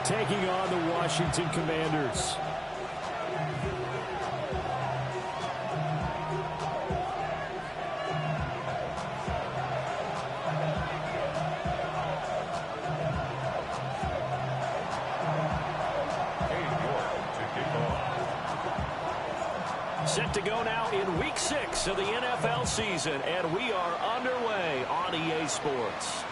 taking on the Washington Commanders. Set to go now in Week 6 of the NFL season, and we are underway on EA Sports.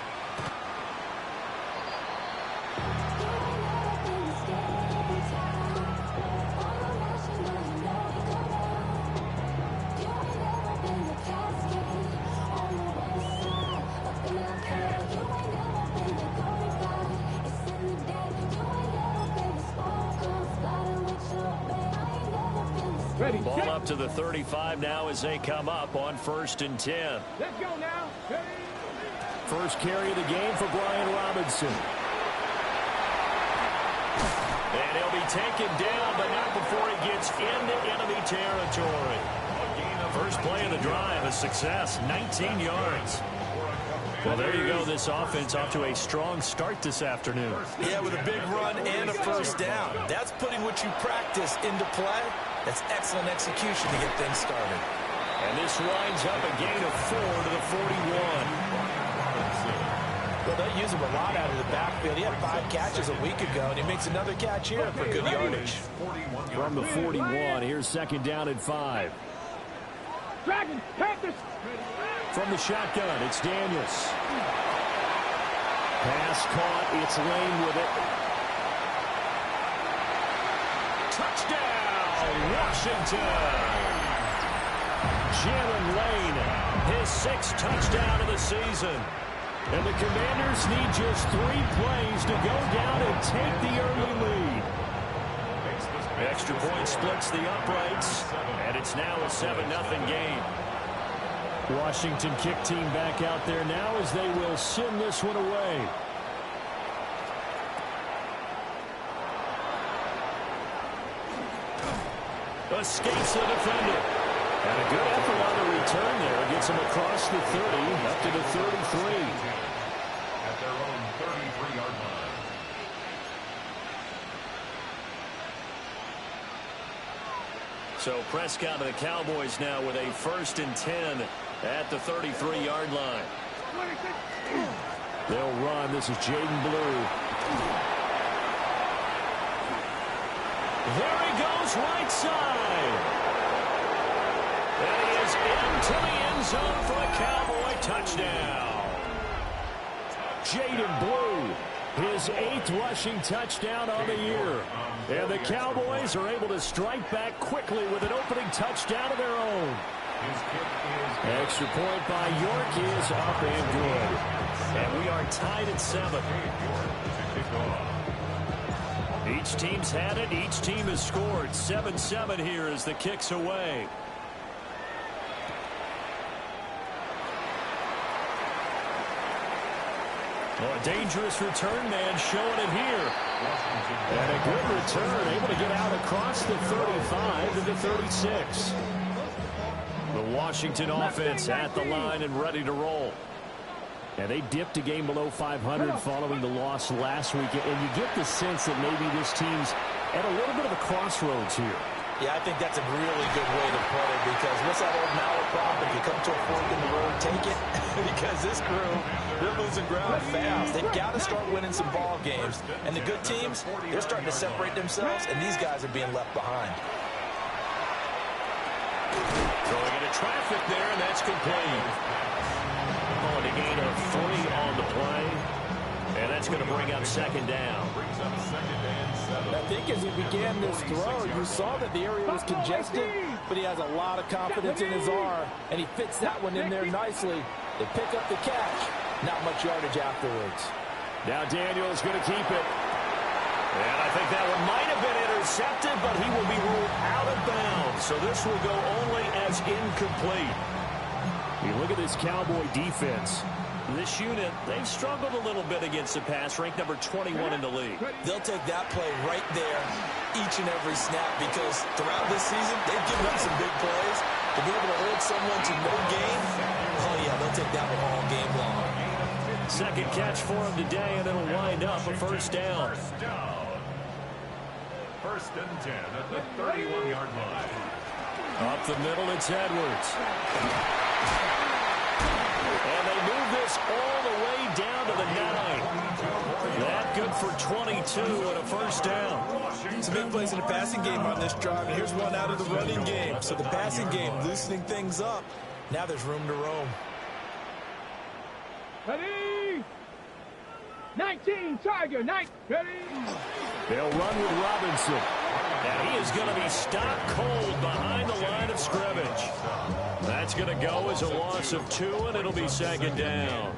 Ball up to the 35 now as they come up on 1st and 10. Let's go now. First carry of the game for Brian Robinson. And he'll be taken down, but not before he gets into enemy territory. First play of the drive, a success, 19 yards. Well, there you go. This offense off to a strong start this afternoon. Yeah, with a big run and a first down. That's putting what you practice into play. That's excellent execution to get things started. And this winds up a gain of 4 to the 41. Well, they use him a lot out of the backfield. He had 5 catches a week ago, and he makes another catch here for good yardage. From the 41, here's 2nd down and 5. Dragon, Panthers. From the shotgun, it's Daniels. Pass caught, it's Lane with it. Touchdown, Washington. Jalen Lane, his 6th touchdown of the season. And the Commanders need just 3 plays to go down and take the early lead. Extra point splits the uprights, and it's now a 7-0 game. Washington kick team back out there now as they will send this one away. Escapes the defender. And a good effort on the return there. Gets him across the 30, up to the 33. At their own 33-yard line. So Prescott and the Cowboys now with a 1st and 10 at the 33-yard line. They'll run. This is Jaden Blue. There he goes, right side. And he is into the end zone for a Cowboy touchdown. Jaden Blue, his 8th rushing touchdown on the year. And the Cowboys are able to strike back quickly with an opening touchdown of their own. Extra point by York is up and good. And we are tied at 7. Each team's had it. Each team has scored. 7-7 here as the kick's away. Oh, a dangerous return man showing it here. And a good return, able to get out across the 35 to the 36. The Washington offense at the line and ready to roll. And they dipped a game below 500 following the loss last week. And you get the sense that maybe this team's at a little bit of a crossroads here. Yeah, I think that's a really good way to put it, because what's that old malaprop? If you come to a fork in the road, take it. Because this crew, they're losing ground fast. They've got to start winning some ball games. And the good teams, they're starting to separate themselves, and these guys are being left behind. Throwing into traffic there, and that's complete. On a gain of 3 on the play. And that's going to bring up 2nd down. I think as he began this throw, you saw that the area was congested, but he has a lot of confidence in his arm, and he fits that one in there nicely. They pick up the catch. Not much yardage afterwards. Now Daniel's going to keep it. And I think that one might have been intercepted, but he will be ruled out of bounds. So this will go only as incomplete. You look at this Cowboy defense. This unit, they've struggled a little bit against the pass, ranked number 21 in the league. They'll take that play right there each and every snap, because throughout this season, they've given up some big plays. To be able to hold someone to no gain, oh yeah, they'll take that one all game long. 2nd catch for him today, and it'll wind up a 1st down. First and 10 at the 31-yard line. Up the middle, it's Edwards. And they move this all the way down to the 9. That good for 22 and a first down. Some big plays in the passing game on this drive, and here's one out of the running game. So the passing game loosening things up. Now there's room to roam. Ready? 19, Tiger, 9, ready? They'll run with Robinson. And he is going to be stopped cold behind the line of scrimmage. That's going to go as a loss of 2, and it'll be second down.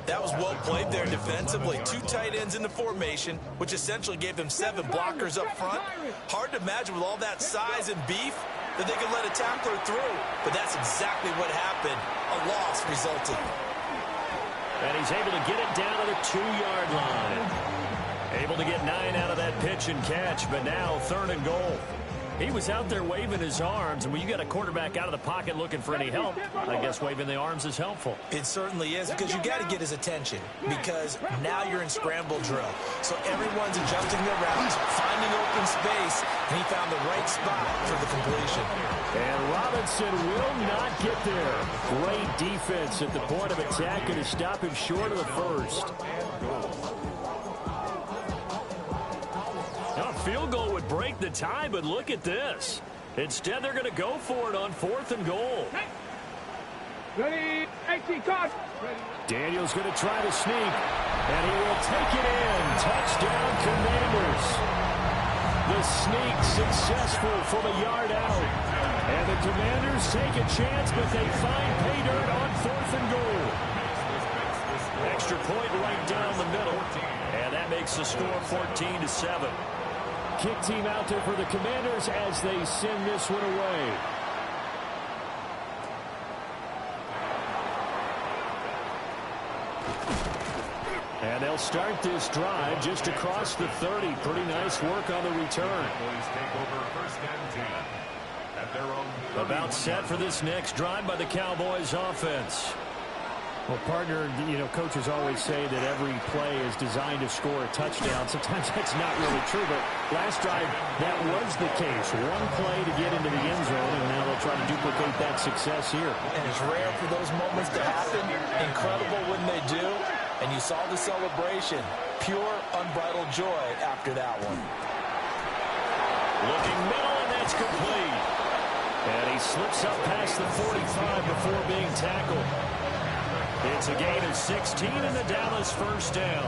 That was well played there defensively. 2 tight ends in the formation, which essentially gave them 7 blockers up front. Hard to imagine with all that size and beef that they could let a tackler through. But that's exactly what happened. A loss resulted. And he's able to get it down to the 2-yard line. Able to get 9 out of that pitch and catch, but now 3rd and goal. He was out there waving his arms, and when you got a quarterback out of the pocket looking for any help, I guess waving the arms is helpful. It certainly is, because you got to get his attention, because now you're in scramble drill. So everyone's adjusting their routes, finding open space, and he found the right spot for the completion. And Robinson will not get there. Great defense at the point of attack, and to stop him short of the first. Now, a field goal would break the tie, but look at this. Instead, they're going to go for it on 4th and goal. Ready? 18, card. Daniel's going to try to sneak, and he will take it in. Touchdown, Commanders. The sneak successful from a yard out. And the Commanders take a chance, but they find pay dirt on 4th and goal. Extra point right down the middle, and that makes the score 14-7. Kick team out there for the Commanders as they send this one away. And they'll start this drive just across the 30. Pretty nice work on the return. About set for this next drive by the Cowboys offense. Well, partner, you know, coaches always say that every play is designed to score a touchdown. Sometimes that's not really true, but last drive, that was the case. One play to get into the end zone, and now they'll try to duplicate that success here. And it's rare for those moments to happen. Incredible when they do. And you saw the celebration. Pure, unbridled joy after that one. Looking middle, and that's complete. And he slips up past the 45 before being tackled. It's a gain of 16 and the Dallas first down.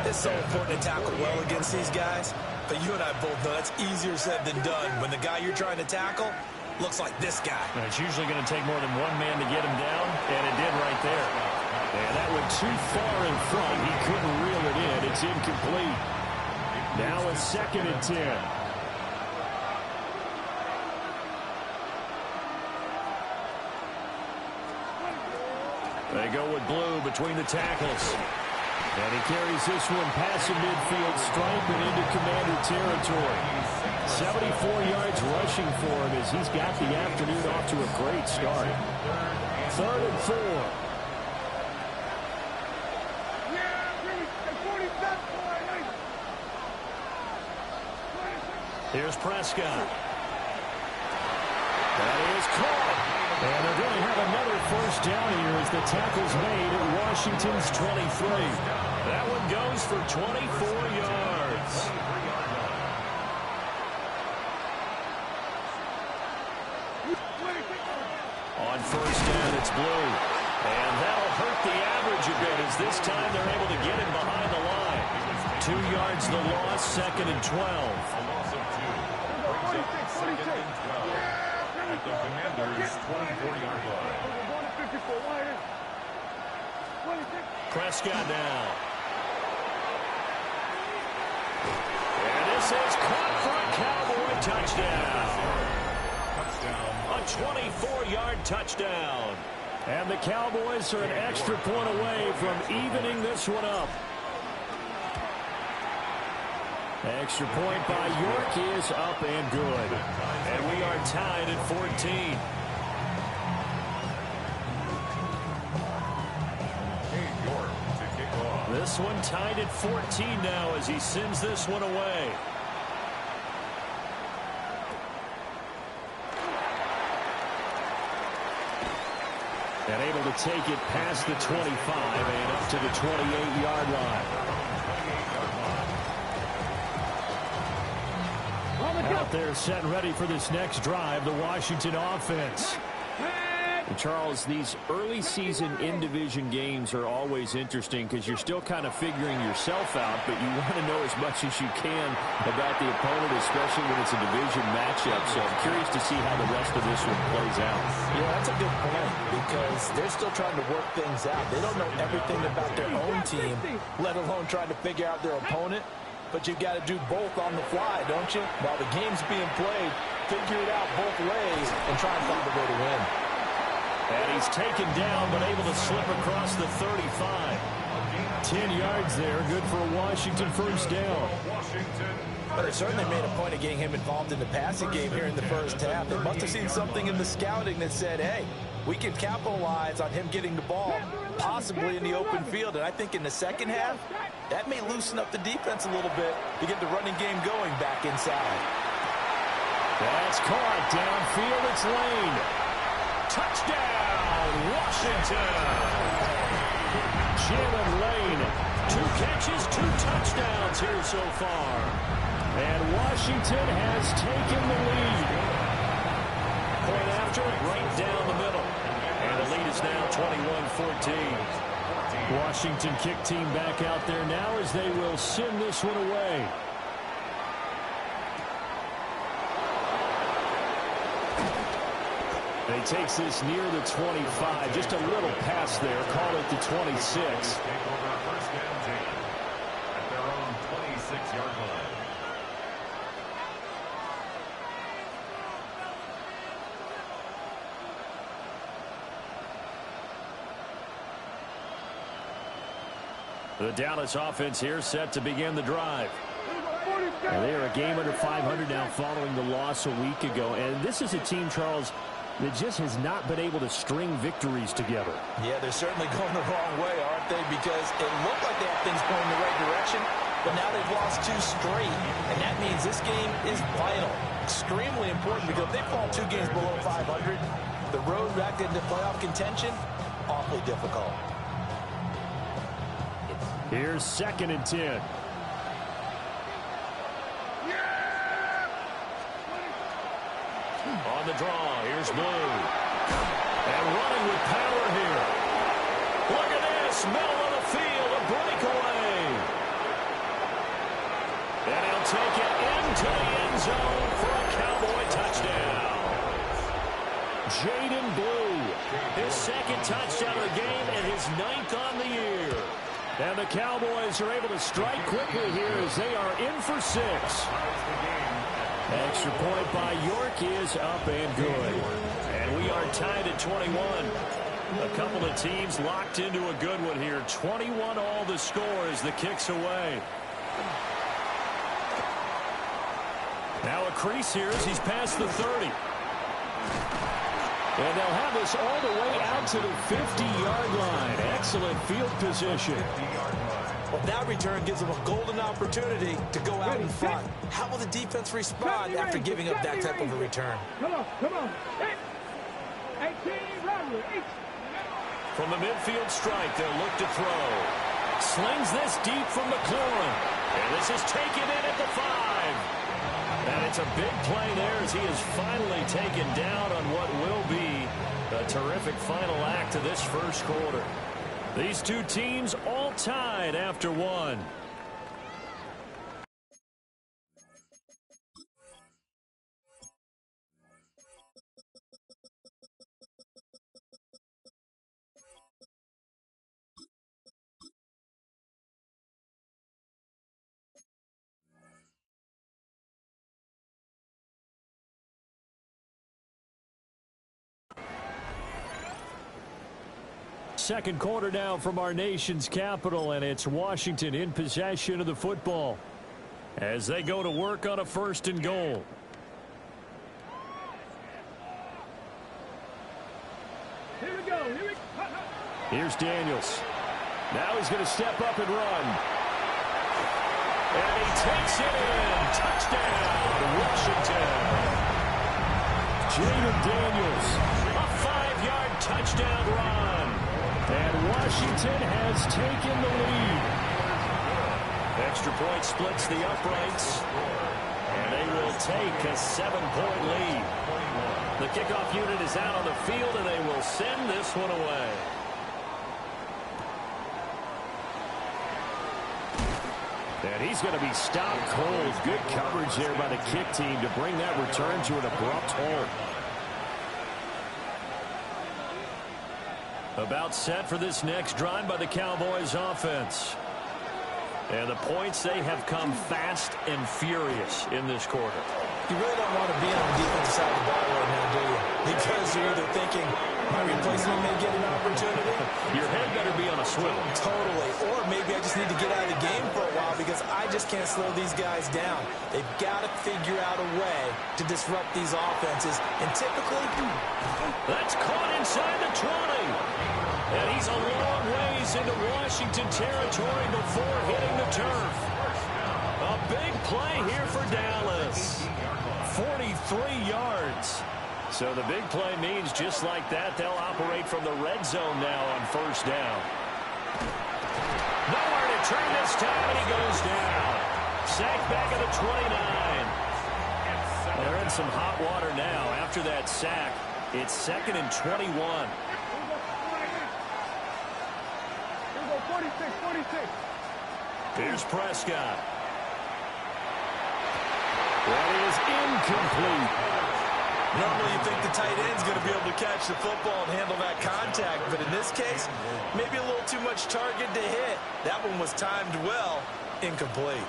It's so important to tackle well against these guys, but you and I both know that's easier said than done when the guy you're trying to tackle looks like this guy. And it's usually going to take more than one man to get him down, and it did right there. And that went too far in front. He couldn't reel it in. It's incomplete. Now it's 2nd and 10. They go with Blue between the tackles. And he carries this one past the midfield stripe and into Commander territory. 74 yards rushing for him as he's got the afternoon off to a great start. 3rd and 4. Here's Prescott. That is caught. And they're going to have another first down here as the tackle's made at Washington's 23. That one goes for 24 yards. On first down, it's Blue. And that'll hurt the average a bit as this time they're able to get him behind the line. 2 yards the loss, 2nd and 12. At the Commanders' 24-yard line. Prescott now. And this is caught for a Cowboy touchdown. A 24-yard touchdown. And the Cowboys are an extra point away from evening this one up. Extra point by York is up and good. And we are tied at 14. York to kick off. This one tied at 14 now as he sends this one away. And able to take it past the 25 and up to the 28-yard line. Out there set and ready for this next drive, the Washington offense. And Charles, these early season in-division games are always interesting because you're still kind of figuring yourself out, but you want to know as much as you can about the opponent, especially when it's a division matchup. So I'm curious to see how the rest of this one plays out. Yeah, that's a good point because they're still trying to work things out. They don't know everything about their own team, let alone trying to figure out their opponent. But you've got to do both on the fly, don't you? While the game's being played, figure it out both ways and try and find a way to win. And he's taken down, but able to slip across the 35. 10 yards there, good for a Washington first down. But they certainly made a point of getting him involved in the passing game here in the first half. They must have seen something in the scouting that said, hey, we can capitalize on him getting the ball, possibly in the open field. And I think in the second half, that may loosen up the defense a little bit to get the running game going back inside. That's caught downfield. It's Lane. Touchdown, Washington. Jalen Lane, 2 catches, 2 touchdowns here so far. And Washington has taken the lead. Point after, right down the middle. And the lead is now 21-14. Washington kick team back out there now as they will send this one away. And he takes this near the 25. Just a little pass there. Call it the 26. Take over first down team at their own 26-yard line. The Dallas offense here set to begin the drive. And they are a game under 500 now following the loss a week ago. And this is a team, Charles, that just has not been able to string victories together. Yeah, they're certainly going the wrong way, aren't they? Because it looked like they had things going in the right direction, but now they've lost 2 straight. And that means this game is vital. Extremely important because if they fall 2 games below 500, the road back into playoff contention, awfully difficult. Here's 2nd and 10. On the draw, here's Blue. And running with power here. Look at this, middle of the field, a breakaway. And he'll take it into the end zone for a Cowboy touchdown. Jaden Blue, his 2nd touchdown of the game and his 9th on the year. And the Cowboys are able to strike quickly here as they are in for 6. Extra point by York is up and good. And we are tied at 21. A couple of teams locked into a good one here. 21 all the score as the kick's away. Now a crease here as he's past the 30. And they'll have this all the way out to the 50-yard line. Excellent field position. Well, that return gives them a golden opportunity to go out in front. How will the defense respond after giving up that type of a return? Come on, come on. 18, run, From the midfield strike, they'll look to throw. Slings this deep from McLaurin. And this is taken in at the 5. And it's a big play there as he is finally taken down on what will be a terrific final act to this first quarter. These two teams all tied after 1. Second quarter now from our nation's capital, and it's Washington in possession of the football as they go to work on a 1st and goal. Here we go. Here's Daniels. Now he's going to step up and run. And he takes it in. Touchdown, Washington. Jaden Daniels, a 5-yard touchdown. touchdown run. And Washington has taken the lead. Extra point splits the uprights. And they will take a 7-point lead. The kickoff unit is out on the field, and they will send this one away. And he's going to be stopped cold. Good coverage there by the kick team to bring that return to an abrupt halt. About set for this next drive by the Cowboys offense. And the points, they have come fast and furious in this quarter. You really don't want to be on the defensive side of the ball right now, do you? Because you're either thinking, my replacement may get an opportunity. Your head better be on a swivel. Totally. Or maybe I just need to get out of the game for a while because I just can't slow these guys down. They've got to figure out a way to disrupt these offenses. And typically, that's caught inside the 20. And he's a long ways into Washington territory before hitting the turf. A big play here for Dallas. 43 yards. So the big play means just like that, they'll operate from the red zone now on first down. Nowhere to turn this time, and he goes down. Sacked back at the 29. They're in some hot water now. After that sack, it's 2nd and 21. 46. Here's Prescott. That is incomplete. Normally you think the tight end's going to be able to catch the football and handle that contact, but in this case, maybe a little too much target to hit. That one was timed well. Incomplete.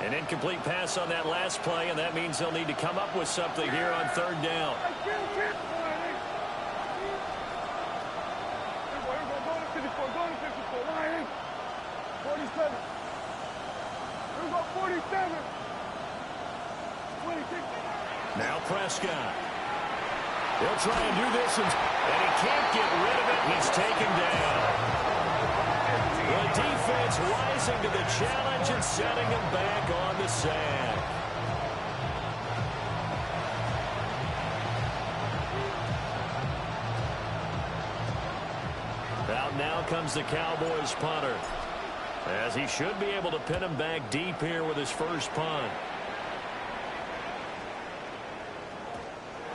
An incomplete pass on that last play, and that means they'll need to come up with something here on third down. Now Prescott. He'll try and do this, and he can't get rid of it. He's taken down. The defense rising to the challenge and setting him back on the sack. Out now comes the Cowboys punter, as he should be able to pin him back deep here with his first punt.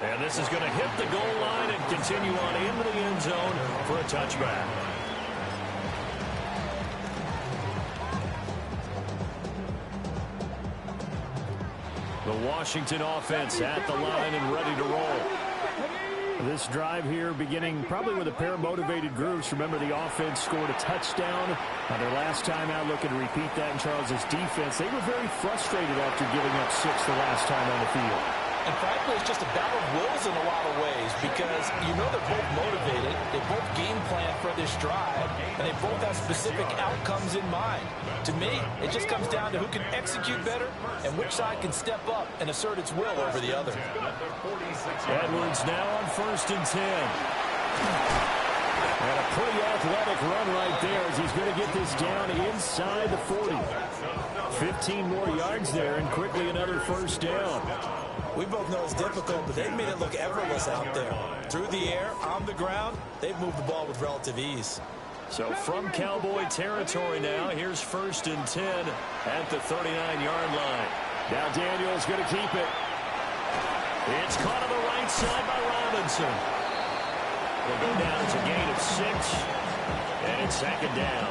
And this is going to hit the goal line and continue on into the end zone for a touchback. The Washington offense at the line and ready to roll. This drive here beginning probably with a pair of motivated groups. Remember, the offense scored a touchdown on their last time out. Looking to repeat that in Charles's defense. They were very frustrated after giving up 6 the last time on the field. and frankly, it's just a battle of wills in a lot of ways because you know they're both motivated, they both game plan for this drive, and they both have specific outcomes in mind. To me, it just comes down to who can execute better and which side can step up and assert its will over the other. Edwards now on 1st and 10. And a pretty athletic run right there as he's going to get this down inside the 40. 15 more yards there and quickly another first down. We both know it's difficult, but they've made it look effortless out there. Through the air, on the ground, they've moved the ball with relative ease. So from Cowboy territory now, here's 1st and 10 at the 39-yard line. Now Daniel's going to keep it. It's caught on the right side by Robinson. Will go down as a gain of 6, and it's 2nd down.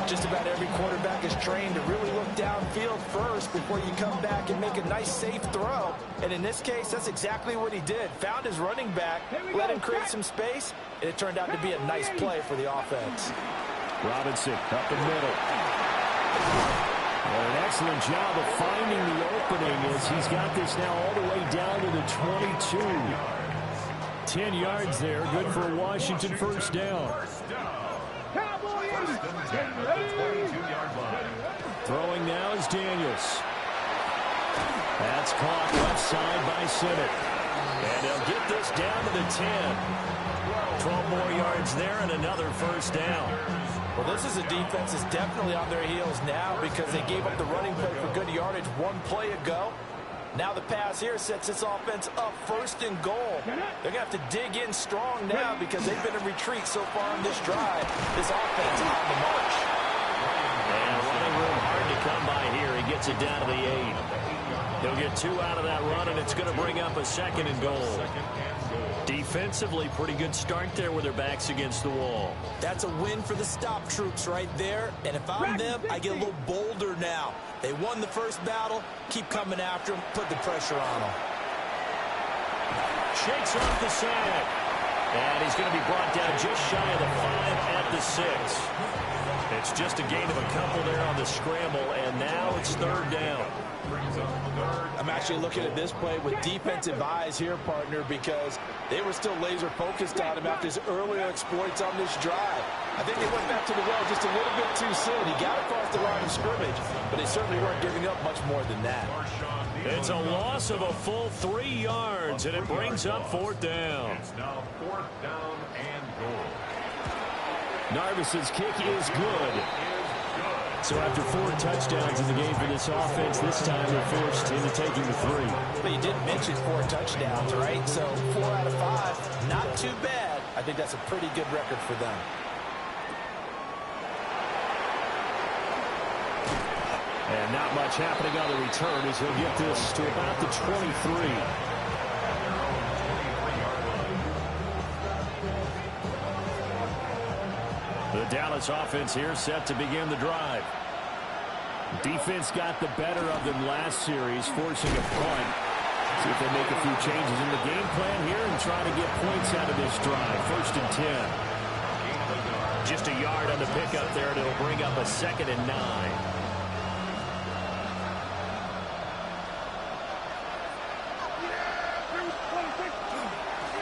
Just about every quarterback is trained to really look downfield first before you come back and make a nice, safe throw. And in this case, that's exactly what he did. Found his running back, let him create some space, and it turned out to be a nice play for the offense. Robinson up the middle. Well, an excellent job of finding the opening as he's got this now all the way down to the 22. 10 yards there, good for a Washington first down. Throwing now is Daniels. That's caught left side by Simmons. And they'll get this down to the 10. 12 more yards there and another first down. Well, this is a defense that's definitely on their heels now because they gave up the running play for good yardage one play ago. Now the pass here sets this offense up first and goal. They're going to have to dig in strong now because they've been in retreat so far in this drive. This offense on the march. And running room hard to come by here. He gets it down to the 8. He'll get 2 out of that run, and it's going to bring up a second and goal. Defensively, pretty good start there with their backs against the wall. That's a win for the stop troops right there. And if I'm them, I get a little bolder now. They won the first battle. Keep coming after them. Put the pressure on them. Shakes off the sack. And he's going to be brought down just shy of the 5 at the 6. It's just a gain of a couple there on the scramble, and now it's 3rd down. I'm actually looking at this play with defensive eyes here, partner, because they were still laser focused on him after his earlier exploits on this drive. I think they went back to the well just a little bit too soon. He got across the line of scrimmage, but they certainly weren't giving up much more than that. It's a loss of a full 3 yards, and it brings up 4th down. It's now 4th down and goal. Narvis's kick is good. So after 4 touchdowns in the game for this offense, this time they're forced into taking the 3. But you didn't mention 4 touchdowns, right? So 4 out of 5, not too bad. I think that's a pretty good record for them. And not much happening on the return as he'll get this to about the 23. The Dallas offense here set to begin the drive. Defense got the better of them last series, forcing a punt. See if they make a few changes in the game plan here and try to get points out of this drive. 1st and 10. Just a yard on the pickup there, and it'll bring up a 2nd and 9.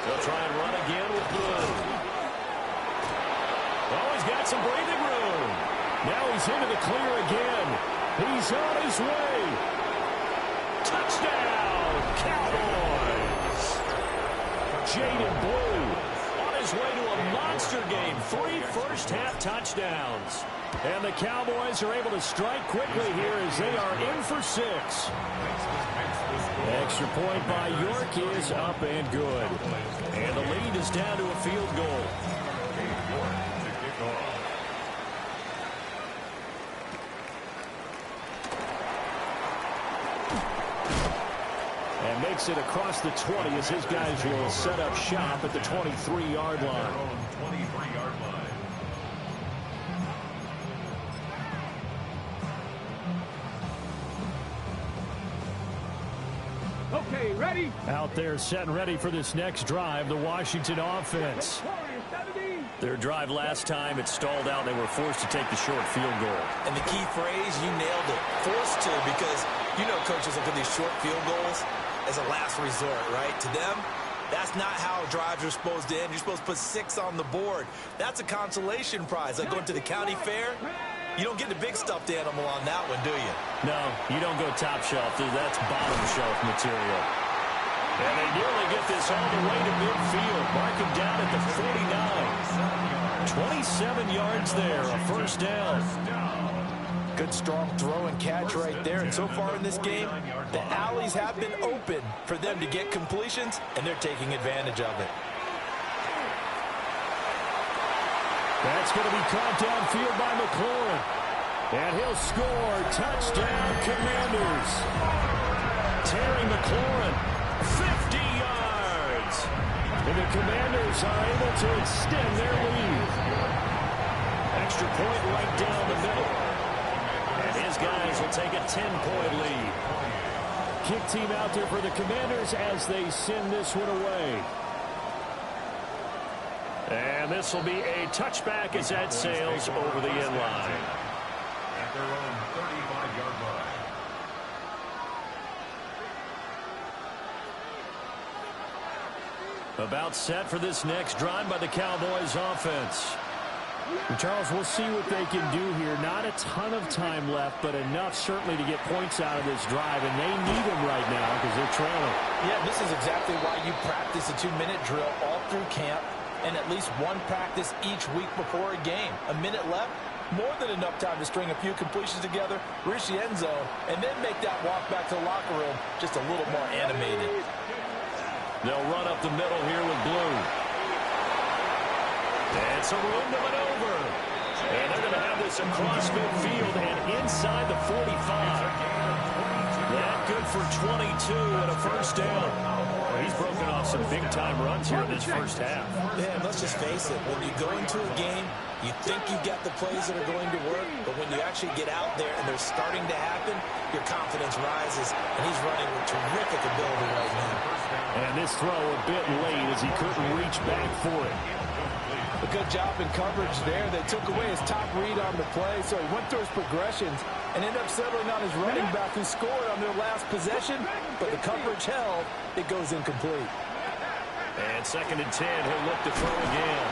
They'll try and run again with Blue. Oh, he's got some breathing room. Now he's into the clear again. He's on his way. Touchdown, Cowboys. Jaden Blue on his way to a monster game. 3 first-half touchdowns. And the Cowboys are able to strike quickly here as they are in for 6. Extra point by York is up and good. And the lead is down to a field goal. And makes it across the 20 as his guys will set up shop at the 23-yard line. 23-yard line. Okay, ready? Out there set and ready for this next drive, the Washington offense. Their drive last time, it stalled out. They were forced to take the short field goal. And the key phrase, you nailed it, forced to, because you know coaches look at these short field goals as a last resort, right? To them, that's not how drives are supposed to end. You're supposed to put 6 on the board. That's a consolation prize, like going to the county fair. You don't get the big stuffed animal on that one, do you? No, you don't go top shelf. That's bottom shelf material. And they nearly get this all the way to midfield. Marking down at the 49. 27 yards there, a first down. Good strong throw and catch right there. And so far in this game, the alleys have been open for them to get completions, and they're taking advantage of it. That's going to be caught downfield by McLaurin. And he'll score. Touchdown, Commanders. Terry McLaurin, 50 yards. And the Commanders are able to extend their lead. Extra point right down the middle. And his guys will take a 10-point lead. Kick team out there for the Commanders as they send this one away. And this will be a touchback as that sails over the end line. At their own 35-yard line. About set for this next drive by the Cowboys offense. And Charles, we'll see what they can do here. Not a ton of time left, but enough certainly to get points out of this drive, and they need them right now because they're trailing. Yeah, this is exactly why you practice a 2-minute drill all through camp and at least one practice each week before a game. A minute left, more than enough time to string a few completions together, reach the end zone, and then make that walk back to the locker room just a little more animated. They'll run up the middle here with Blue. And some room to maneuver. And they're going to have this across midfield and inside the 45. That good for 22 and a first down. Well, he's broken off some big-time runs here in this first half. Yeah, and let's just face it. When you go into a game, you think you've got the plays that are going to work, but when you actually get out there and they're starting to happen, your confidence rises, and he's running with terrific ability right now. And this throw a bit late as he couldn't reach back for it. A good job in coverage there. They took away his top read on the play, so he went through his progressions and ended up settling on his running back who scored on their last possession, but the coverage held. It goes incomplete. And 2nd and 10, he'll look to throw again.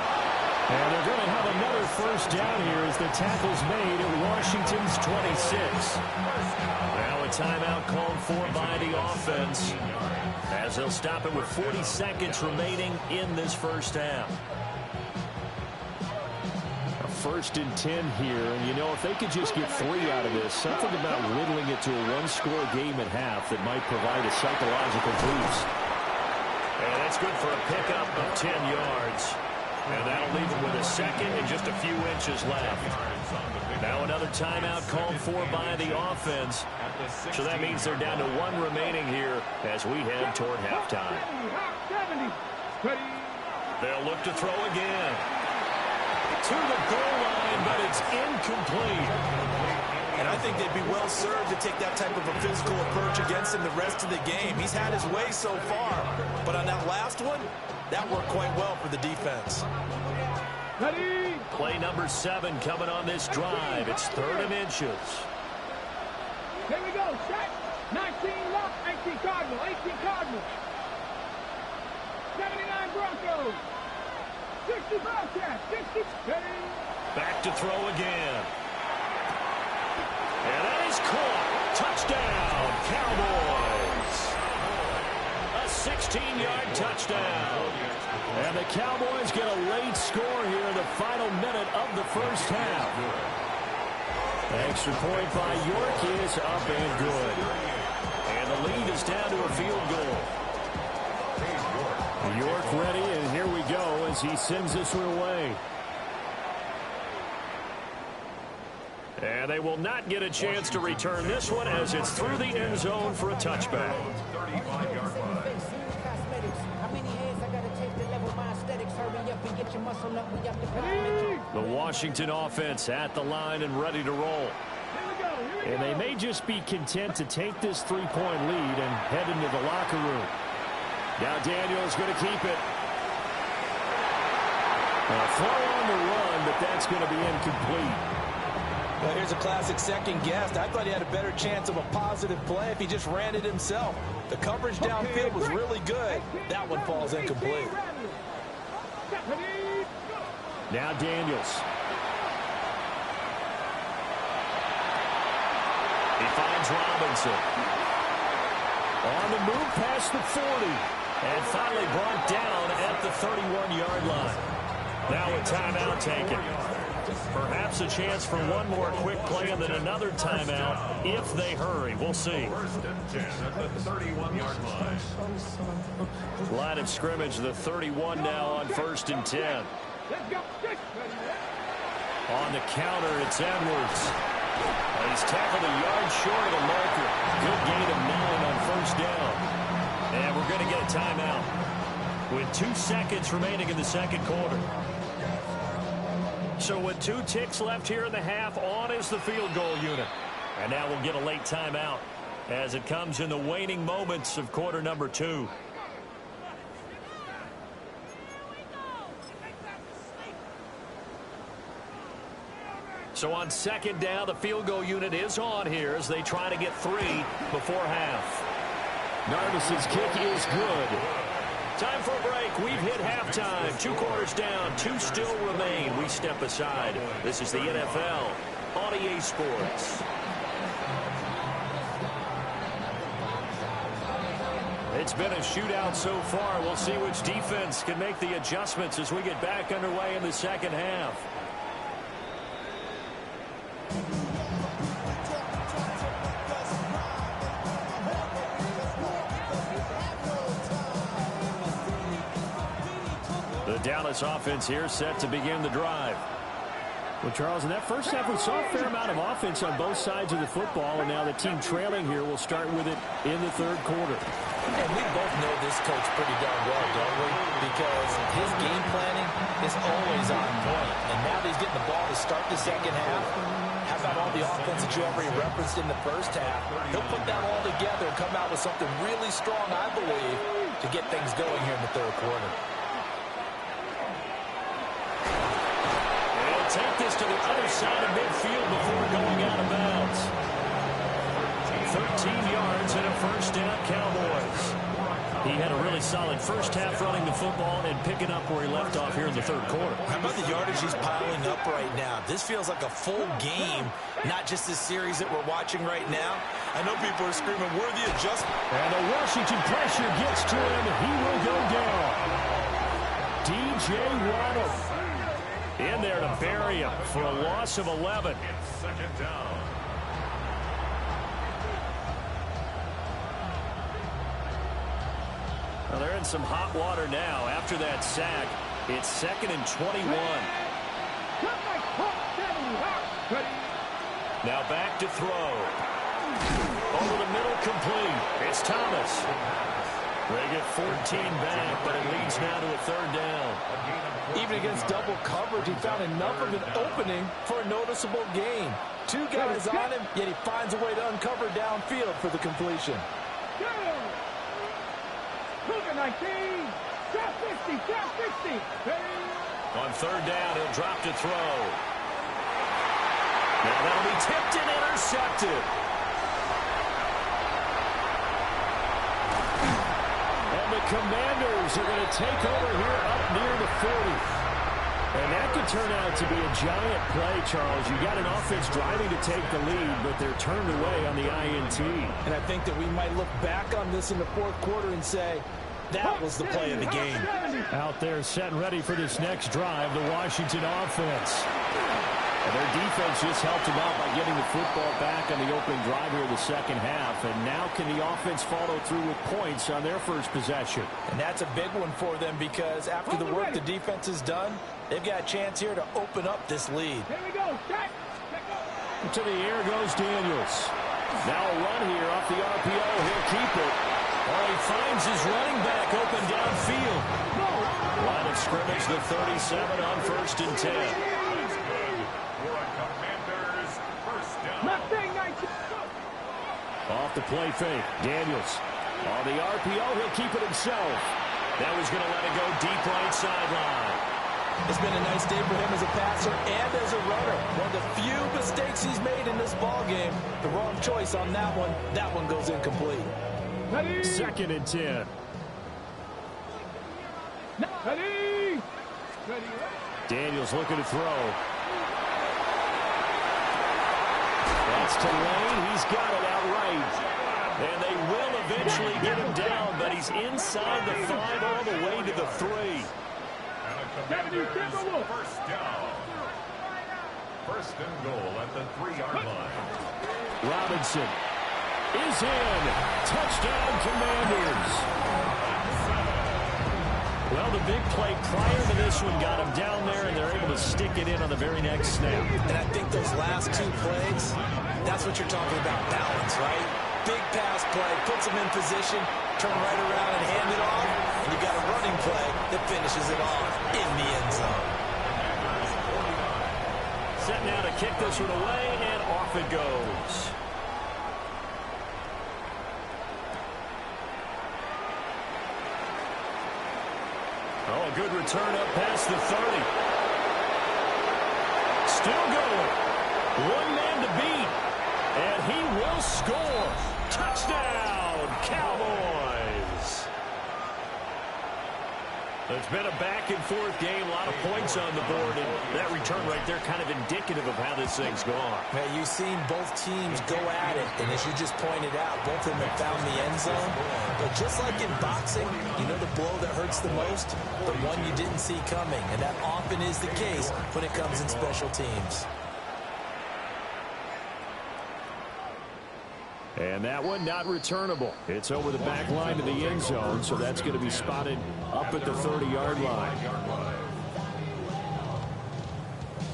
And they're going to have another first down here as the tackle's made at Washington's 26. Now a timeout called for by the offense as they'll stop it with 40 seconds remaining in this first half. 1st and 10 here, and you know, if they could just get 3 out of this, something about whittling it to a one-score game at half that might provide a psychological boost. And that's good for a pickup of 10 yards. And that'll leave them with a second and just a few inches left. Now another timeout called for by the offense. So that means they're down to 1 remaining here as we head toward halftime. They'll look to throw again. To the goal line, but it's incomplete. And I think they'd be well served to take that type of a physical approach against him the rest of the game. He's had his way so far, but on that last one, that worked quite well for the defense. Ready? Play number 7 coming on this drive. It's 3rd and inches. Here we go. Set. 19 left. 18 Cardinal. 18 Cardinal. 79 Broncos. 60 Bobcats. 60. Ready? Back to throw again. And that is caught. Touchdown, Cowboys. A 16-yard touchdown. And the Cowboys get a late score here in the final minute of the first half. Extra point by York is up and good. And the lead is down to a field goal. York ready, and here we go as he sends this one away. And they will not get a chance to return this one as it's through the end zone for a touchback. 35-yard line. The Washington offense at the line and ready to roll. And they may just be content to take this 3-point lead and head into the locker room. Now Daniel's going to keep it. A throw on the run, but that's going to be incomplete. Well, here's a classic second guess. I thought he had a better chance of a positive play if he just ran it himself. The coverage downfield was really good. That one falls incomplete. Now Daniels. He finds Robinson. On the move past the 40. And finally brought down at the 31-yard line. Now a timeout taken. Perhaps a chance for one more quick play and then another timeout if they hurry. We'll see. 1st and 10 at the 31-yard line. Line of scrimmage, the 31 now on 1st and 10. On the counter, it's Edwards. He's tackled a yard short of the marker. Good gain of 9 on 1st down. And we're going to get a timeout with 2 seconds remaining in the second quarter. So with 2 ticks left here in the half, on is the field goal unit. And now we'll get a late timeout as it comes in the waning moments of quarter number 2. So on 2nd down, the field goal unit is on here as they try to get 3 before half. Narvis's kick is good. Time for a break. We've hit halftime. 2 quarters down. 2 still remain. We step aside. This is the NFL on EA Sports. It's been a shootout so far. We'll see which defense can make the adjustments as we get back underway in the second half. Dallas offense here set to begin the drive. Well, Charles, in that first half, we saw a fair amount of offense on both sides of the football, and now the team trailing here will start with it in the third quarter. And we both know this coach pretty darn well, don't we? Because his game planning is always on point. And now that he's getting the ball to start the second half, how about all the offense that you already referenced in the first half? He'll put that all together and come out with something really strong, I believe, to get things going here in the third quarter. Take this to the other side of midfield before going out of bounds. 13 yards and a first down, Cowboys. He had a really solid first half running the football and picking up where he left off here in the third quarter. How about the yardage he's piling up right now? This feels like a full game, not just this series that we're watching right now. I know people are screaming, worthy adjustment. And the Washington pressure gets to him. He will go down. DJ Waddle in there to bury him for a loss of 11. Second down. Well, they're in some hot water now. After that sack, it's 2nd and 21. Now back to throw. Over the middle, complete. It's Thomas. They get 14 back, but it leads now to a third down. Even against double coverage, he found enough of an opening for a noticeable gain. Two guys on him, yet he finds a way to uncover downfield for the completion. On third down, he'll drop to throw. Now that'll be tipped and intercepted. And the Commanders are going to take over here up near the 40. And that could turn out to be a giant play, Charles. You got an offense driving to take the lead, but they're turned away on the INT. And I think that we might look back on this in the fourth quarter and say, that was the play of the game. Out there set and ready for this next drive, the Washington offense. And their defense just helped them out by getting the football back on the opening drive here in the second half. And now can the offense follow through with points on their first possession? And that's a big one for them because after the work the defense has done, they've got a chance here to open up this lead. Here we go. To the air goes Daniels. Now a run here off the RPO. He'll keep it. Well, he finds his running back open downfield. Line of scrimmage, the 37 on 1st and 10. Off the play fake, Daniels. On the RPO, he'll keep it himself. Now he's going to let it go deep right sideline. It's been a nice day for him as a passer and as a runner. One of the few mistakes he's made in this ball game. The wrong choice on that one. That one goes incomplete. 2nd and 10. Daniels looking to throw. That's to Lane. He's got it outright. And they will eventually get him down, but he's inside the 5 all the way to the 3. First down. 1st and goal at the 3-yard line. Robinson is in. Touchdown, Commanders. Well, the big play prior to this one got him down there, and they're able to stick it in on the very next snap. And I think those last 2 plays, that's what you're talking about, balance, right? Big pass play, puts him in position, turn right around and hand it off, and you got a running play that finishes it off in the end zone. Set now to kick this one away, and off it goes. Oh, a good return up past the 30. Still going. One man to beat. And he will score. Touchdown, Cowboys. It's been a back-and-forth game, a lot of points on the board, and that return right there kind of indicative of how this thing's gone. Man, you've seen both teams go at it, and as you just pointed out, both of them have found the end zone. But just like in boxing, you know the blow that hurts the most? The one you didn't see coming, and that often is the case when it comes in special teams. And that one not returnable. It's over the back line to the end zone, so that's going to be spotted up at the 30-yard line.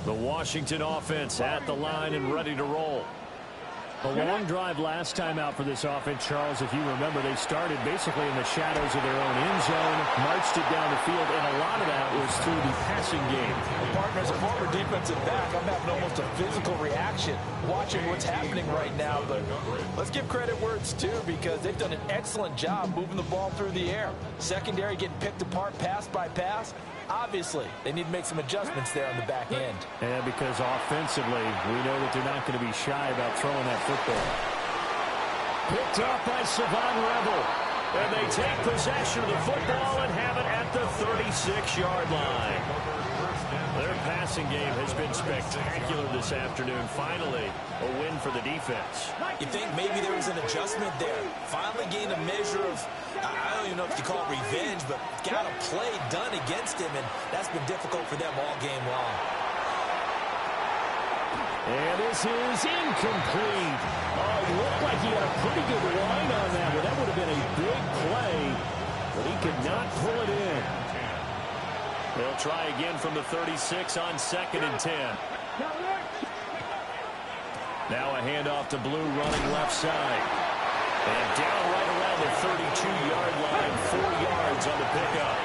The Washington offense at the line and ready to roll. A long drive last time out for this offense, Charles. If you remember, they started basically in the shadows of their own end zone, marched it down the field, and a lot of that was through the passing game. Well, partner, as a former defensive back, I'm having almost a physical reaction watching what's happening right now. But let's give credit where it's due, because they've done an excellent job moving the ball through the air. Secondary getting picked apart pass by pass. Obviously, they need to make some adjustments there on the back end. And because offensively, we know that they're not going to be shy about throwing that football. Picked up by Savon Rebel. And they take possession of the football and have it at the 36-yard line. Their passing game has been spectacular this afternoon. Finally, a win for the defense. You think maybe there was an adjustment there. Finally gained a measure of, I don't even know if you call it revenge, but got a play done against him, and that's been difficult for them all game long. And this is incomplete. Oh, it looked like he had a pretty good line on that one. That would have been a big play, but he could not pull it in. They'll try again from the 36 on 2nd and 10. Now a handoff to Blue running left side. And down right around the 32-yard line, 4 yards on the pickup.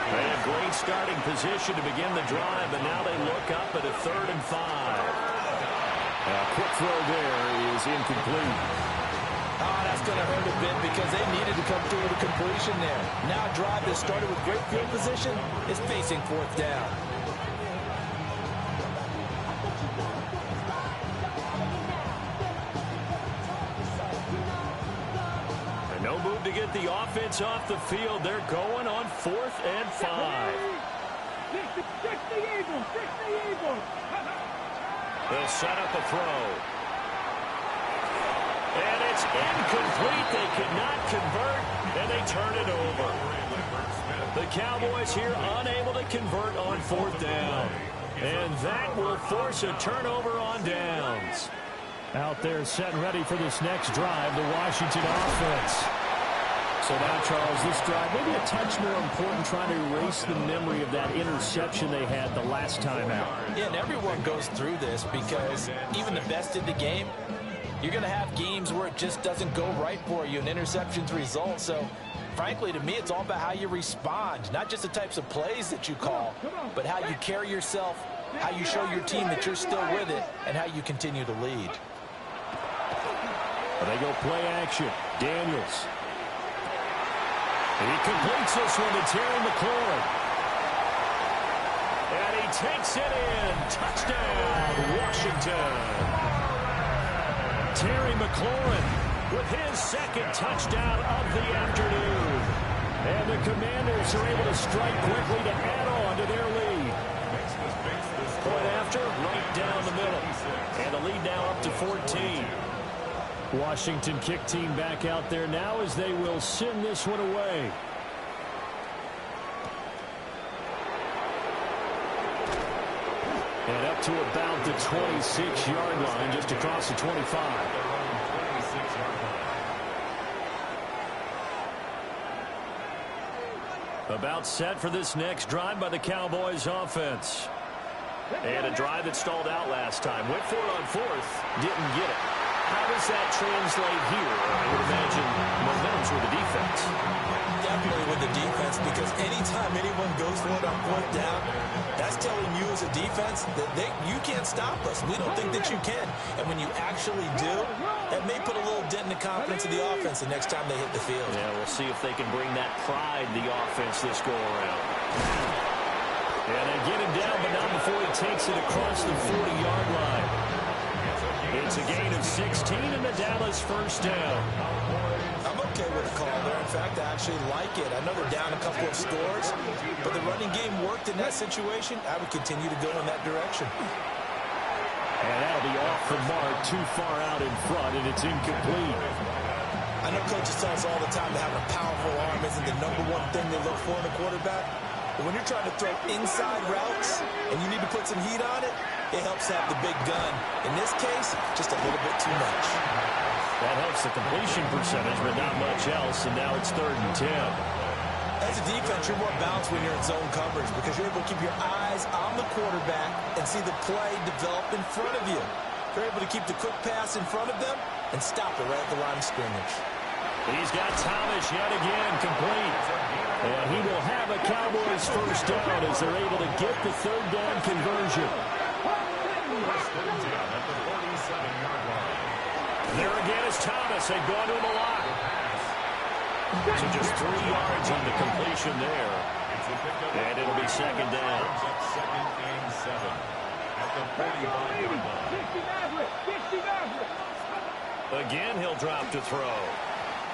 They have great starting position to begin the drive, but now they look up at a 3rd and 5. A quick throw there is incomplete. Oh, that's going to hurt a bit because they needed to come through with a completion there. Now a drive that started with great field position is facing 4th down. And no move to get the offense off the field. They're going on 4th and 5. They'll set up a throw. And it's incomplete. They could not convert, and they turn it over. The Cowboys here unable to convert on 4th down. And that will force a turnover on downs. Out there set and ready for this next drive, the Washington offense. So now, Charles, this drive maybe a touch more important, trying to erase the memory of that interception they had the last time out. Yeah, and everyone goes through this because even the best in the game, you're going to have games where it just doesn't go right for you, and interceptions result. So, frankly, to me, it's all about how you respond, not just the types of plays that you call, but how you carry yourself, how you show your team that you're still with it, and how you continue to lead. They go play action. Daniels. He completes this one to Terry McLaurin. And he takes it in. Touchdown, Washington. Terry McLaurin with his 2nd touchdown of the afternoon. And the Commanders are able to strike quickly to add on to their lead. Point after, right down the middle. And the lead now up to 14. Washington kick team back out there now as they will send this one away. And up to about the 26-yard line, just across the 25. About set for this next drive by the Cowboys offense. And a drive that stalled out last time. Went for it on 4th, didn't get it. How does that translate here? I would imagine momentum's with the defense. Definitely with the defense, because anytime anyone goes for it on 4th down, that's telling you as a defense that you can't stop us. We don't think that you can. And when you actually do, that may put a little dent in the confidence of the offense the next time they hit the field. Yeah, we'll see if they can bring that pride to the offense this go-around. And they get him down, but not before he takes it across the 40-yard line. It's a gain of 16 and the Dallas 1st down. I'm okay with the call there. In fact, I actually like it. I know they're down a couple of scores, but the running game worked in that situation. I would continue to go in that direction. And that'll be off the mark, too far out in front, and it's incomplete. I know coaches tell us all the time that having a powerful arm isn't the #1 thing they look for in a quarterback. But when you're trying to throw inside routes and you need to put some heat on it, it helps have the big gun. In this case, just a little bit too much. That helps the completion percentage, but not much else, and now it's 3rd and 10. As a defense, you're more balanced when you're in zone coverage because you're able to keep your eyes on the quarterback and see the play develop in front of you. You're able to keep the quick pass in front of them and stop it right at the line of scrimmage. He's got Thomas yet again complete. And he will have a Cowboys first down as they're able to get the 3rd down conversion. There again is Thomas. They've gone to him a lot. So just 3 yards on the completion there. And it'll be 2nd down. 2nd and 7 at the 45-yard line. Again, he'll drop to throw.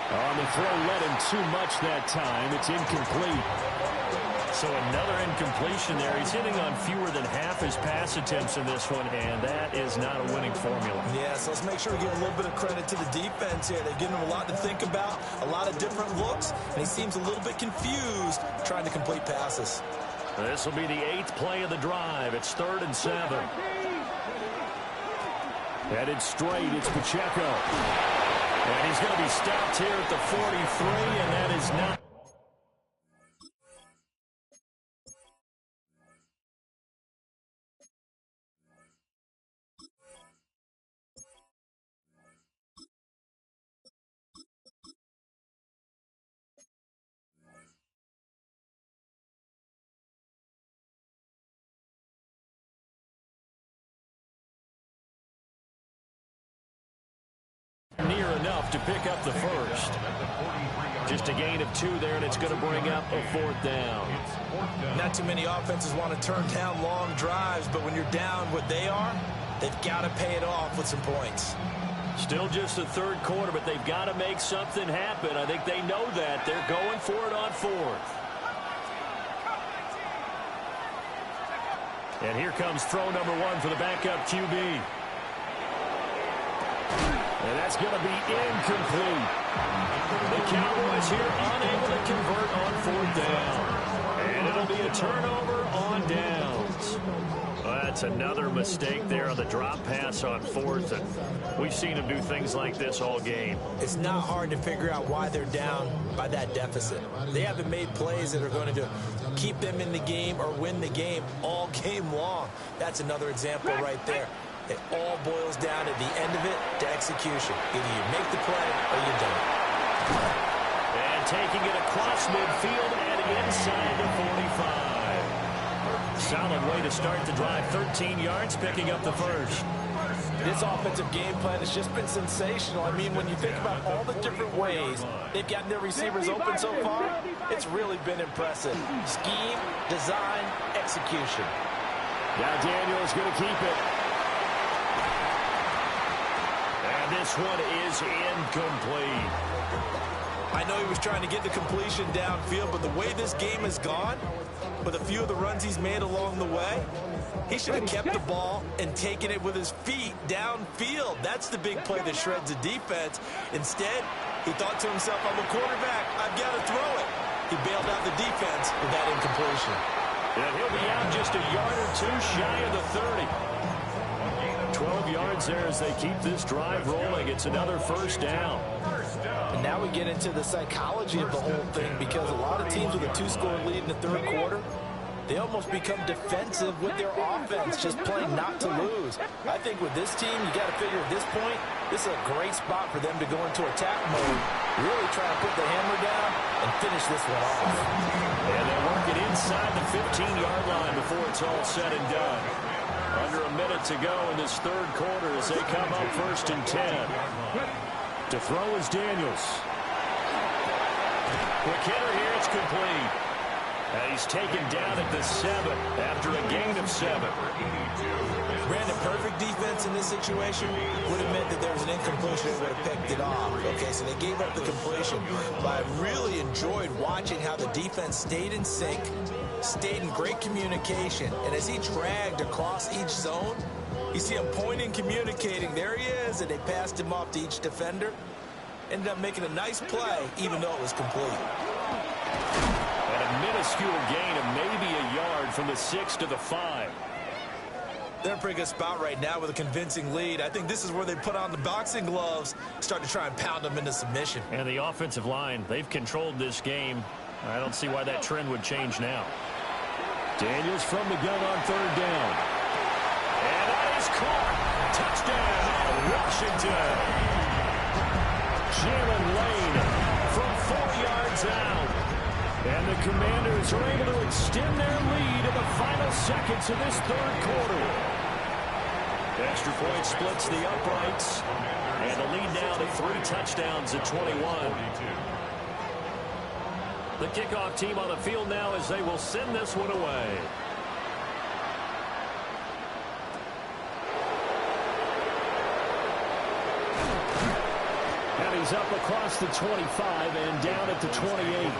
On the throw, led him too much that time. It's incomplete. So another incompletion there. He's hitting on fewer than half his pass attempts in this one, and that is not a winning formula. Yeah, so let's make sure we give a little bit of credit to the defense here. They've given him a lot to think about, a lot of different looks, and he seems a little bit confused trying to complete passes. This will be the 8th play of the drive. It's 3rd and 7. Headed straight, it's Pacheco. And he's going to be stopped here at the 43, and that is not. Near enough to pick up the first. Just a gain of 2 there, and it's going to bring up a 4th down. Not too many offenses want to turn down long drives, but when you're down what they are, they've got to pay it off with some points. Still just the 3rd quarter, but they've got to make something happen. I think they know that. They're going for it on 4th. And here comes throw number 1 for the backup QB. And that's going to be incomplete. The Cowboys here unable to convert on 4th down. And it'll be a turnover on downs. Well, that's another mistake there on the drop pass on 4th. And we've seen him do things like this all game. It's not hard to figure out why they're down by that deficit. They haven't made plays that are going to keep them in the game or win the game all game long. That's another example right there. It all boils down at the end of it to execution. Either you make the play or you don't. And taking it across midfield and inside the 45. Solid way to start the drive. 13 yards, picking up the first. This offensive game plan has just been sensational. I mean, when you think about all the different ways they've gotten their receivers open so far, it's really been impressive. Scheme, design, execution. Now Daniel's going to keep it. This one is incomplete. I know he was trying to get the completion downfield, but the way this game has gone, with a few of the runs he's made along the way, he should have kept the ball and taken it with his feet downfield. That's the big play that shreds the defense. Instead, he thought to himself, I'm a quarterback, I've got to throw it. He bailed out the defense with that incompletion. And he'll be out just a yard or 2 shy of the 30. 12 yards there as they keep this drive rolling. It's another first down. And now we get into the psychology of the whole thing, because a lot of teams with a 2-score lead in the 3rd quarter, they almost become defensive with their offense, just playing not to lose. I think with this team, you got to figure at this point, this is a great spot for them to go into attack mode, really try to put the hammer down and finish this one off. And they work it inside the 15-yard line before it's all said and done. Under a minute to go in this 3rd quarter as they come up 1st and 10. To throw is Daniels. Quick hitter here, it's complete. And he's taken down at the 7 after a gain of 7. Brandon, perfect defense in this situation would have meant that there was an incompletion that would have picked it off. Okay, so they gave up the completion. But I really enjoyed watching how the defense stayed in sync, stayed in great communication, and as he dragged across each zone, you see him pointing, communicating. There he is, and they passed him off to each defender. Ended up making a nice play, even though it was complete. And a minuscule gain of maybe a yard from the 6 to the 5. They're in a pretty good spot right now with a convincing lead. I think this is where they put on the boxing gloves, start to try and pound them into submission. And the offensive line, they've controlled this game. I don't see why that trend would change now. Daniels from the gun on third down. And that is caught. Touchdown, Washington. Jalen Lane from 4 yards out. And the Commanders are able to extend their lead in the final seconds of this third quarter. Extra point splits the uprights. And the lead now to 3 touchdowns at 21. The kickoff team on the field now as they will send this one away. And he's up across the 25 and down at the 28.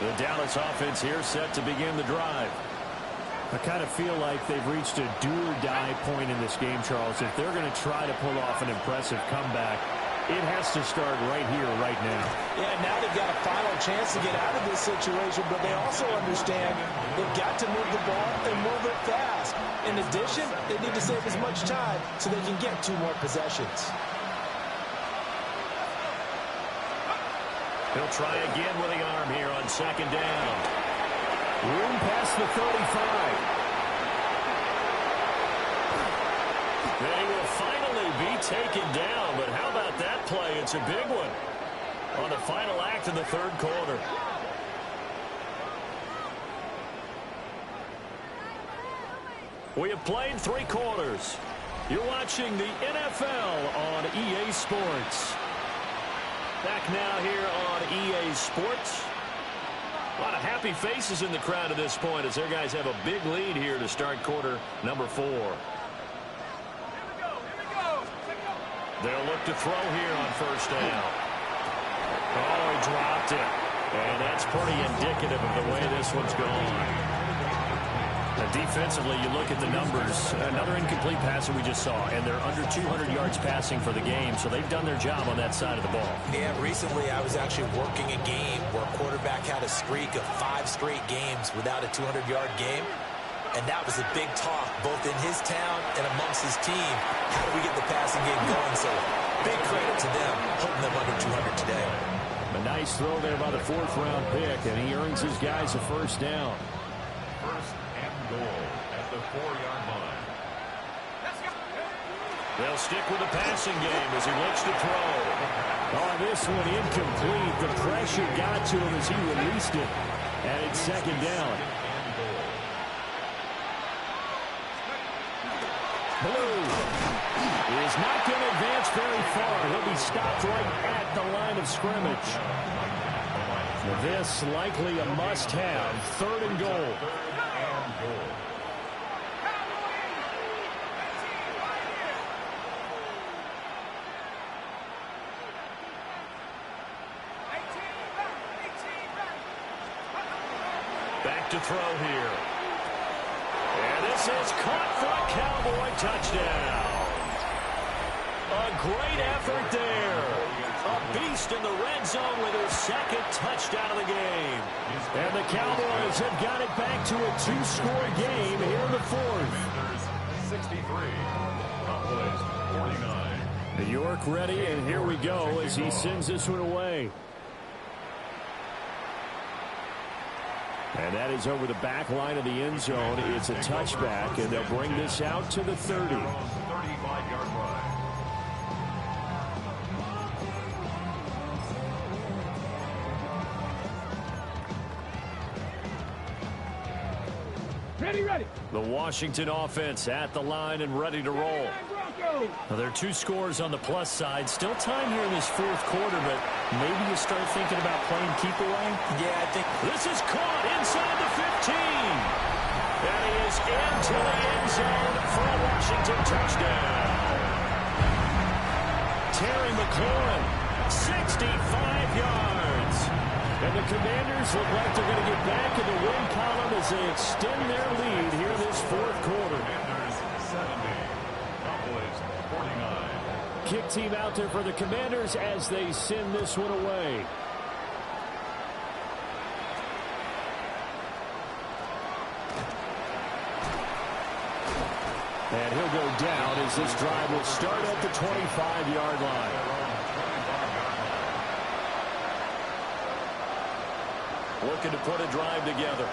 The Dallas offense here set to begin the drive. I kind of feel like they've reached a do-or-die point in this game, Charles. If they're going to try to pull off an impressive comeback, it has to start right here, right now. Yeah, now they've got a final chance to get out of this situation, but they also understand they've got to move the ball and move it fast. In addition, they need to save as much time so they can get 2 more possessions. He'll try again with the arm here on second down. Room past the 35. They will finally be taken down, but how about that play? It's a big one on the final act of the third quarter. We have played 3 quarters. You're watching the NFL on EA Sports. Back now here on EA Sports. A lot of happy faces in the crowd at this point as their guys have a big lead here to start quarter number 4. They'll look to throw here on first down. Oh, he dropped it. And that's pretty indicative of the way this one's gone. Now, defensively, you look at the numbers. Another incomplete pass that we just saw, and they're under 200 yards passing for the game, so they've done their job on that side of the ball. Yeah, recently I was actually working a game where a quarterback had a streak of 5 straight games without a 200-yard game. And that was a big talk, both in his town and amongst his team. How do we get the passing game going? So big credit to them, holding them under 200 today. A nice throw there by the 4th-round pick, and he earns his guys a first down. First and goal at the 4-yard line. They'll stick with the passing game as he looks to throw. Oh, this one incomplete. The pressure got to him as he released it. And it's second down. Blue is not going to advance very far. He'll be stopped right at the line of scrimmage. This likely a must-have. 3rd and goal. Back to throw here. And this is caught for a Cowboy touchdown. A great effort there. A beast in the red zone with his 2nd touchdown of the game. And the Cowboys have got it back to a 2-score game here in the 4th. 63. Cowboys 49. New York ready, and here we go as he sends this one away. And that is over the back line of the end zone. It's a touchback, and they'll bring this out to the 30. 35-yard line. Ready. The Washington offense at the line and ready to roll. Now, there are 2 scores on the plus side. Still time here in this 4th quarter, but maybe you start thinking about playing keep away. Yeah, I think This is caught inside the 15. And he is into the end zone for a Washington touchdown. Terry McLaurin, 65 yards. And the Commanders look like they're going to get back in the win column as they extend their lead here this 4th quarter. Commanders 70. Cowboys 49. Kick team out there for the Commanders as they send this one away. And he'll go down as this drive will start at the 25-yard line. Looking to put a drive together.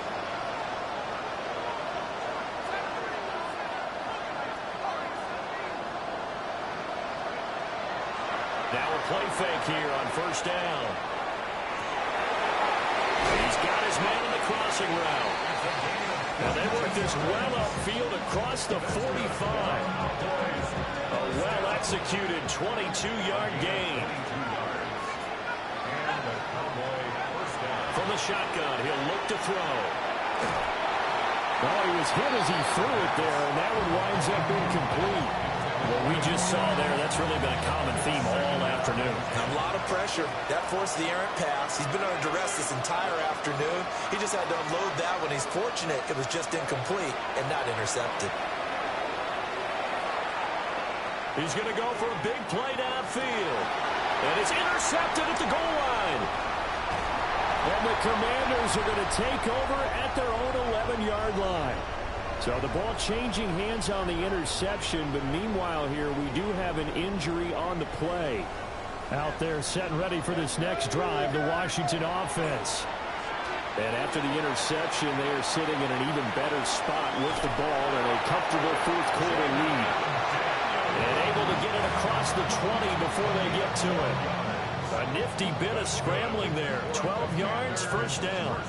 Now a play fake here on first down. He's got his man in the crossing route. And they work this well upfield across the 45. A well-executed 22-yard gain. From the shotgun, he'll look to throw. Oh, he was hit as he threw it there, and that one winds up incomplete. What we just saw there, that's really been a common theme all afternoon. A lot of pressure. That forced the errant pass. He's been under duress this entire afternoon. He just had to unload that one. He's fortunate it was just incomplete and not intercepted. He's going to go for a big play downfield. And it's intercepted at the goal line. And the Commanders are going to take over at their own 11-yard line. So the ball changing hands on the interception, but meanwhile here we do have an injury on the play. Out there set and ready for this next drive, the Washington offense. And after the interception, they are sitting in an even better spot with the ball and a comfortable fourth-quarter lead. And able to get it across the 20 before they get to it. A nifty bit of scrambling there. 12 yards, first down.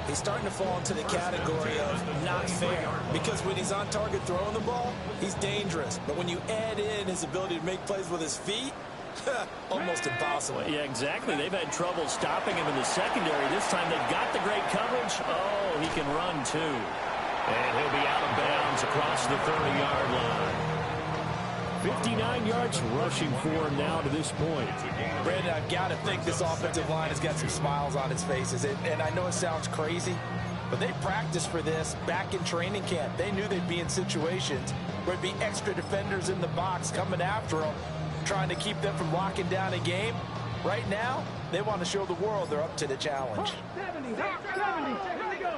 He's starting to fall into the category of not fair, because when he's on target throwing the ball, he's dangerous. But when you add in his ability to make plays with his feet, almost impossible. Well, yeah, exactly. They've had trouble stopping him in the secondary. This time they've got the great coverage. Oh, he can run too. And he'll be out of bounds across the 30-yard line. 59 yards rushing for him now to this point. Brandon, I've got to think this offensive line has got some smiles on its faces. And I know it sounds crazy, but they practiced for this back in training camp. They knew they'd be in situations where there'd be extra defenders in the box coming after them, trying to keep them from locking down a game. Right now, they want to show the world they're up to the challenge. 70, here we go.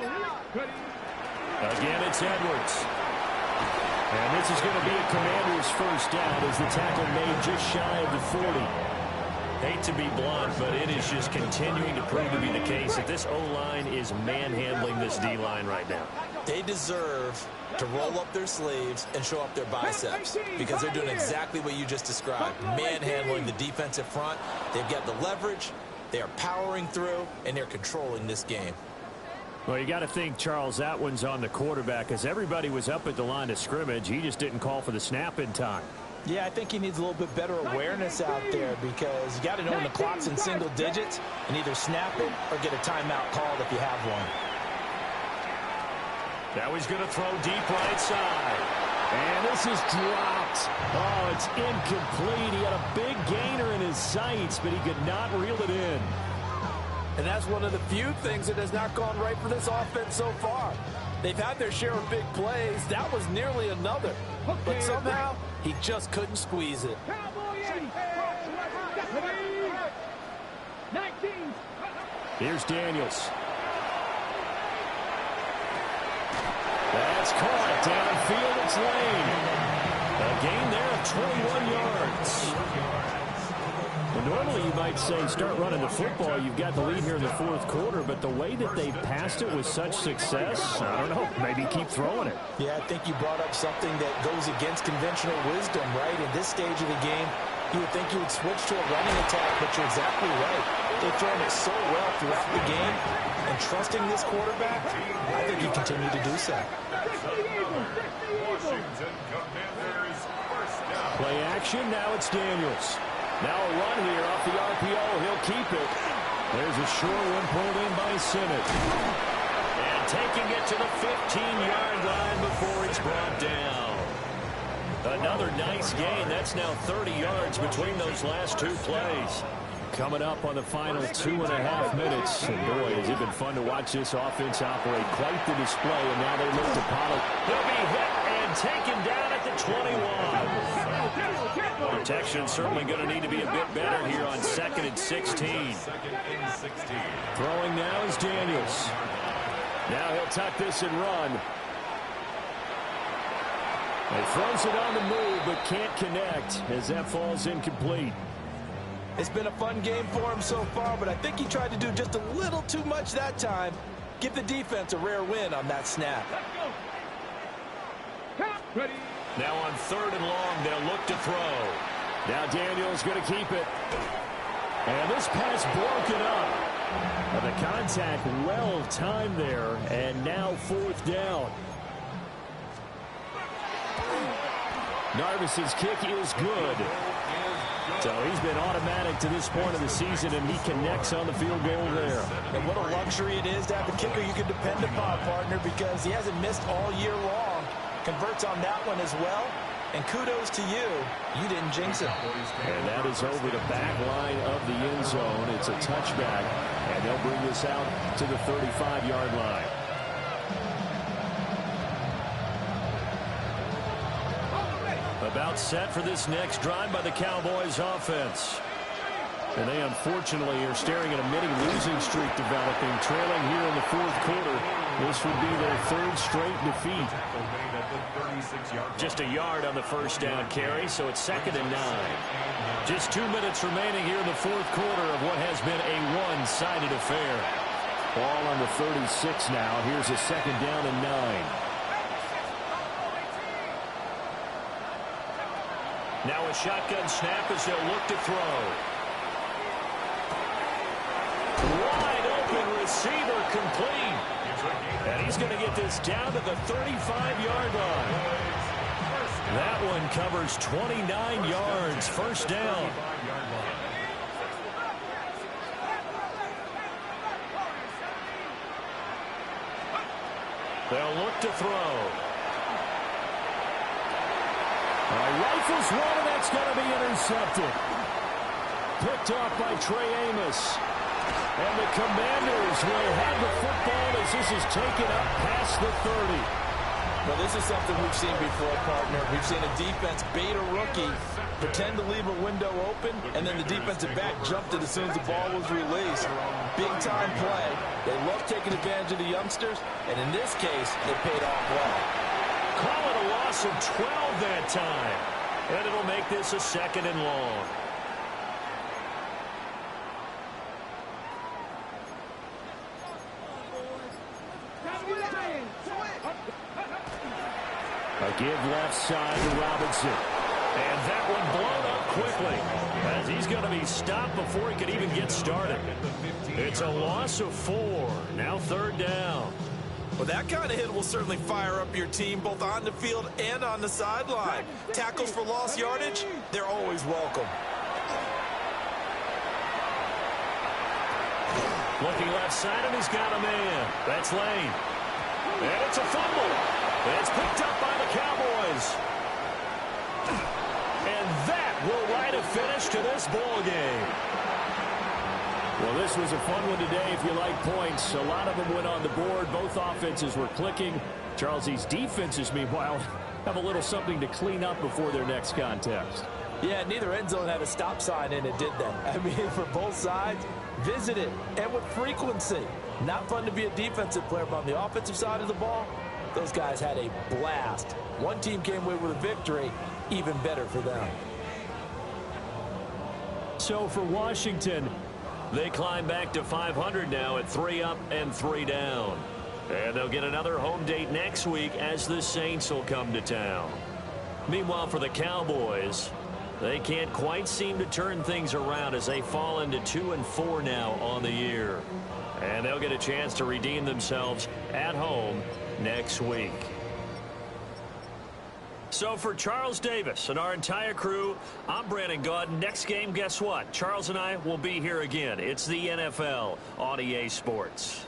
Again, it's Edwards. And this is going to be a Commander's first down as the tackle made just shy of the 40. Hate to be blunt, but it is just continuing to prove to be the case that this O-line is manhandling this D-line right now. They deserve to roll up their sleeves and show up their biceps, because they're doing exactly what you just described, manhandling the defensive front. They've got the leverage, they are powering through, and they're controlling this game. Well, you got to think, Charles, that one's on the quarterback, as everybody was up at the line of scrimmage. He just didn't call for the snap in time. Yeah, I think he needs a little bit better awareness out there, because you got to know when the clock's in single digits and either snap it or get a timeout called if you have one. Now he's going to throw deep right side. And this is dropped. Oh, it's incomplete. He had a big gainer in his sights, but he could not reel it in. And that's one of the few things that has not gone right for this offense so far. They've had their share of big plays. That was nearly another. But somehow, he just couldn't squeeze it. 19. Here's Daniels. That's caught. Downfield, it's Lane. A gain there of 21 yards. Well, normally you might say start running the football. You've got the lead here in the fourth quarter, but the way that they passed it with such success, I don't know, maybe keep throwing it. Yeah, I think you brought up something that goes against conventional wisdom, right? In this stage of the game, you would think you would switch to a running attack, but you're exactly right. They've thrown it so well throughout the game, and trusting this quarterback, I think he continued to do so. Play action, now it's Daniels. Now a run here off the RPO. He'll keep it. There's a short one pulled in by Sinnott. And taking it to the 15-yard line before it's brought down. Another nice gain. That's now 30 yards between those last two plays. Coming up on the final 2.5 minutes. And boy, has it been fun to watch this offense operate. Quite the display. And now they look to Pollard. He'll be hit and taken down at the 21. Protection certainly going to need to be a bit better here on 2nd and 16. Throwing now is Daniels. Now he'll tuck this and run. He throws it on the move, but can't connect as that falls incomplete. It's been a fun game for him so far, but I think he tried to do just a little too much that time. Give the defense a rare win on that snap. Let's go. Count. Ready. Now on 3rd and long, they'll look to throw. Now Daniel's going to keep it. And this pass broken up. The contact well timed there, and now 4th down. Narvis's kick is good. So he's been automatic to this point of the season, and he connects on the field goal there. And what a luxury it is to have a kicker you can depend upon, partner, because he hasn't missed all year long. Converts on that one as well. And kudos to you. You didn't jinx it. And that is over the back line of the end zone. It's a touchback, and they'll bring this out to the 35-yard line. About set for this next drive by the Cowboys offense. And they unfortunately are staring at a mini-losing streak developing, trailing here in the 4th quarter. This would be their 3rd straight defeat. Just a yard on the first down carry, so it's 2nd and 9. Just 2 minutes remaining here in the 4th quarter of what has been a one-sided affair. Ball on the 36 now. Here's a 2nd down and 9. Now a shotgun snap as they'll look to throw. Wide open receiver complete. And he's going to get this down to the 35-yard line. That one covers 29 yards. First down. They'll look to throw. Rifles one, and that's going to be intercepted. Picked off by Trey Amos. And the Commanders will have the football as this is taken up past the 30. Well, this is something we've seen before, partner. We've seen a defense bait a rookie, pretend to leave a window open, and then the defensive back jumped it as soon as the ball was released. Big-time play. They love taking advantage of the youngsters, and in this case, it paid off well. Call it a loss of 12 that time. And it'll make this a 2nd and long. A give left side to Robinson. And that one blown up quickly as he's going to be stopped before he could even get started. It's a loss of 4. Now 3rd down. Well, that kind of hit will certainly fire up your team both on the field and on the sideline. Tackles for lost yardage, they're always welcome. Looking left side, and he's got a man. That's Lane. And it's a fumble. And it's picked up by the Cowboys. And that will write a finish to this ball game. Well, this was a fun one today if you like points. A lot of them went on the board. Both offenses were clicking. Charles, these defenses, meanwhile, have a little something to clean up before their next contest. Yeah, neither end zone had a stop sign in it, did they? I mean, for both sides, visit it, and with frequency. Not fun to be a defensive player, but on the offensive side of the ball, those guys had a blast. One team came away with a victory, even better for them. So for Washington, they climb back to 500 now at 3 up and 3 down. And they'll get another home date next week as the Saints will come to town. Meanwhile, for the Cowboys, they can't quite seem to turn things around as they fall into 2-4 now on the year. And they'll get a chance to redeem themselves at home next week. So for Charles Davis and our entire crew, I'm Brandon Gaudin. Next game, guess what? Charles and I will be here again. It's the NFL on EA Sports.